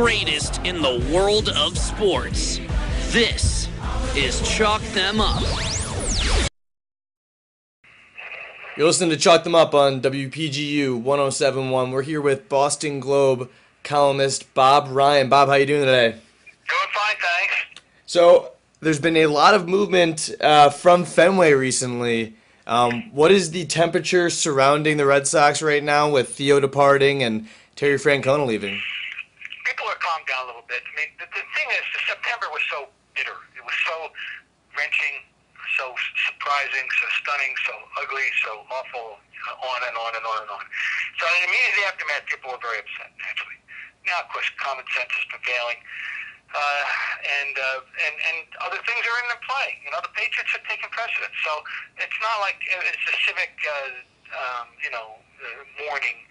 greatest in the world of sports. This is Chalk Them Up. You're listening to Chalk Them Up on WPGU 107.1. We're here with Boston Globe columnist Bob Ryan. Bob, how you doing today? Doing fine, thanks. So, there's been a lot of movement from Fenway recently. What is the temperature surrounding the Red Sox right now with Theo departing and Terry Francona leaving? People are calmed down a little bit. I mean, the thing is, September was so bitter. It was so wrenching, so surprising, so stunning, so ugly, so awful, on and on and on and on. So in the immediate aftermath, people were very upset, naturally. Now, of course, common sense is prevailing. And other things are in play. You know, the Patriots have taken precedence. So it's not like it's a civic, mourning.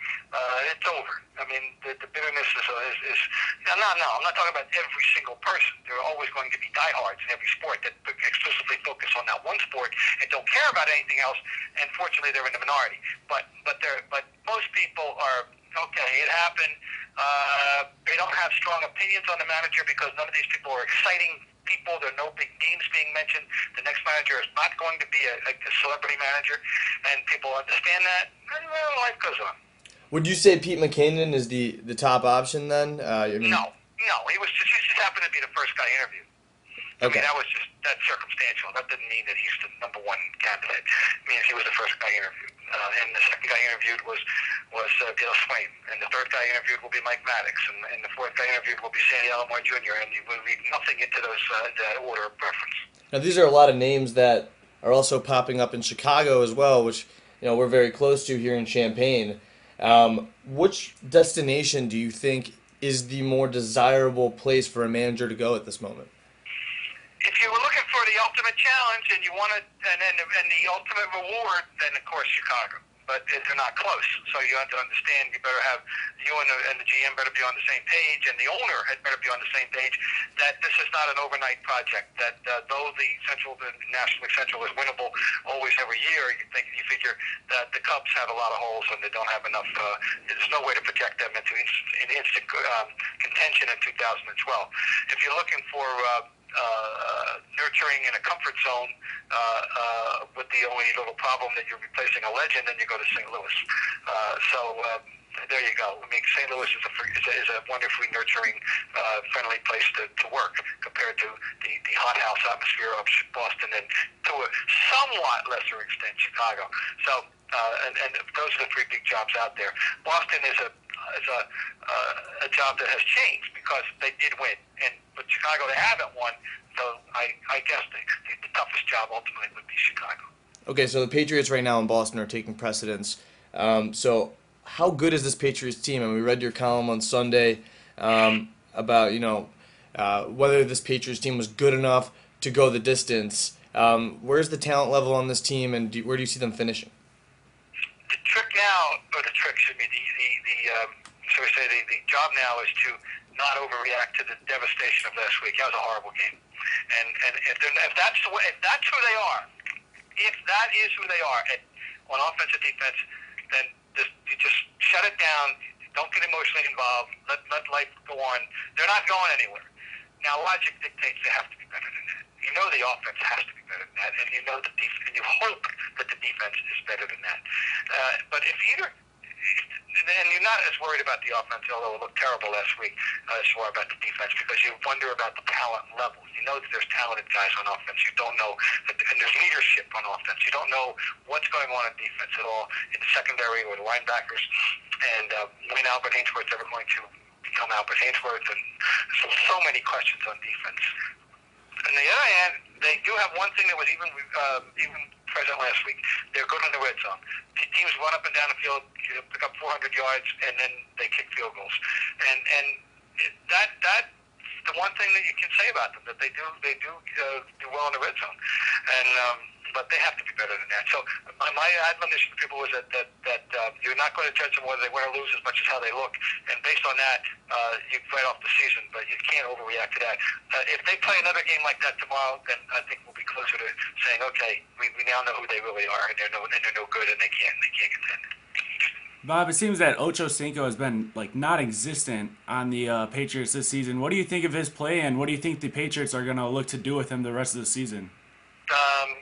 It's over. I mean, the bitterness is no. I'm not talking about every single person. There are always going to be diehards in every sport that exclusively focus on that one sport and don't care about anything else. And fortunately, they're in the minority. But most people are okay. It happened. They don't have strong opinions on the manager because none of these people are exciting people. There are no big names being mentioned. The next manager is not going to be a celebrity manager, and people understand that. And life goes on. Would you say Pete Mackanin is the top option then? No. He just happened to be the first guy interviewed. Okay. I mean, that's circumstantial. That didn't mean that he's the number one candidate. It means he was the first guy interviewed. And the second guy interviewed was Dale Swain. And the third guy interviewed will be Mike Maddox. And the fourth guy interviewed will be Sandy Alomar Jr. And you will read nothing into that order of preference. Now, these are a lot of names that are also popping up in Chicago as well, which we're very close to here in Champaign. Which destination do you think is the more desirable place for a manager to go at this moment? If you were looking for the ultimate challenge and you wanted and the ultimate reward, then of course Chicago. But they're not close, so you have to understand. You better have you and the GM better be on the same page, and the owner had better be on the same page. That this is not an overnight project. That though the National League Central is winnable always every year, you figure that the Cubs have a lot of holes and they don't have enough. There's no way to project them into instant contention in 2012. If you're looking for nurturing in a comfort zone with the only little problem that you're replacing a legend, then you go to St. Louis. There you go. I mean, St. Louis is a wonderfully nurturing, friendly place to work compared to the hothouse atmosphere of Boston and to a somewhat lesser extent Chicago. So, and those are the three big jobs out there. Boston is a job that has changed because they did win, but Chicago they haven't won. So I guess the toughest job ultimately would be Chicago. Okay, so the Patriots right now in Boston are taking precedence. So how good is this Patriots team? And we read your column on Sunday about whether this Patriots team was good enough to go the distance. Where's the talent level on this team, and where do you see them finishing? The job now is to not overreact to the devastation of last week. That was a horrible game, and if that's who they are, if that is who they are on offense and defense, then you just shut it down. Don't get emotionally involved. Let life go on. They're not going anywhere. Now, logic dictates they have to be better than that. You know the offense has to be better than that, and you know and you hope that the defense is better than that. But if either. And you're not as worried about the offense, although it looked terrible last week, as you are about the defense, because you wonder about the talent level. You know that there's talented guys on offense. You don't know, and there's leadership on offense. You don't know what's going on in defense at all in the secondary or the linebackers. And when Albert Hainsworth's ever going to become Albert Hainsworth, and so many questions on defense. On the other hand, they do have one thing that was even present last week. They're good in the red zone. Teams run up and down the field, pick up 400 yards, and then they kick field goals. And that's the one thing that you can say about them, that they do well in the red zone. But they have to be better than that. So my admonition to people was that you're not going to judge them whether they win or lose as much as how they look. And based on that, you write off the season, but you can't overreact to that. If they play another game like that tomorrow, then I think we'll be closer to saying, okay, we now know who they really are, and they're no good, and they can't contend. Bob, it seems that Ocho Cinco has been like non-existent on the Patriots this season. What do you think of his play, and what do you think the Patriots are going to look to do with him the rest of the season?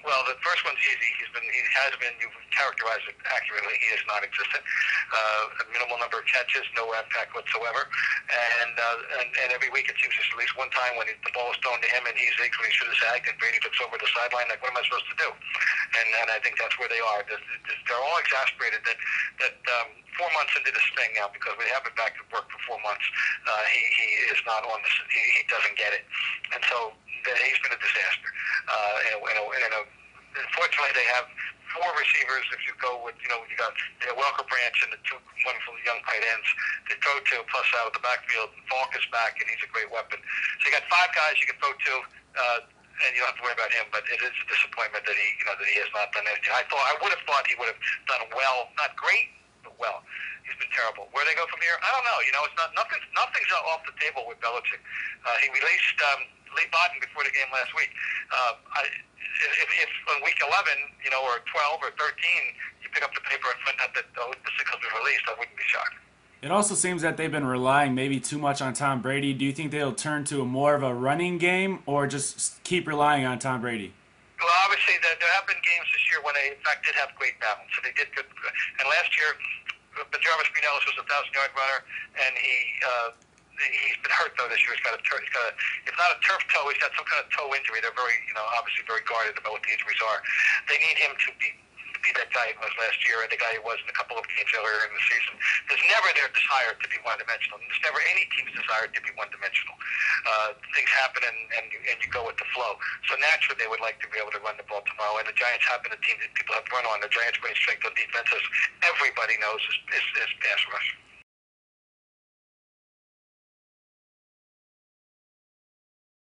Well, the first one's easy. He has been. You've characterized it accurately. He is non-existent. A minimal number of catches, no impact whatsoever, and every week it seems just at least one time when the ball is thrown to him and he zigs when he should have zagged, and Brady looks over the sideline like, what am I supposed to do? And I think that's where they are. They're all exasperated that 4 months into this thing now, because we have been back to work for 4 months. He is not on this. He doesn't get it, and so he's been a disaster. Unfortunately, they have 4 receivers. If you go with, you got Welker Branch and the 2 wonderful young tight ends to throw to, plus out of the backfield. Falk is back, and he's a great weapon. So you got 5 guys you can throw to. And you don't have to worry about him, but it is a disappointment that he has not done anything. I would have thought he would have done well, not great, but well. He's been terrible. Where they go from here, I don't know. It's not nothing's off the table with Belichick. He released Lee Bodden before the game last week. If on week 11, or 12 or 13, you pick up the paper and find out that the signal's been released, I wouldn't be shocked. It also seems that they've been relying maybe too much on Tom Brady. Do you think they'll turn to more of a running game, or just keep relying on Tom Brady? Well, obviously, there have been games this year when they, in fact, did have great balance. So they did good. And last year, Jarvis Green-Ellis was a 1,000-yard runner, and he's been hurt though this year. He's got if not a turf toe, he's got some kind of toe injury. They're very, obviously very guarded about what the injuries are. They need him to be that guy he was last year and the guy he was in a couple of games earlier in the season. There's never their desire to be one-dimensional. There's never any team's desire to be one-dimensional. Things happen and you go with the flow. So naturally they would like to be able to run the ball tomorrow. And the Giants have been a team that people have run on. The Giants' great strength on defense, as everybody knows, is pass rush.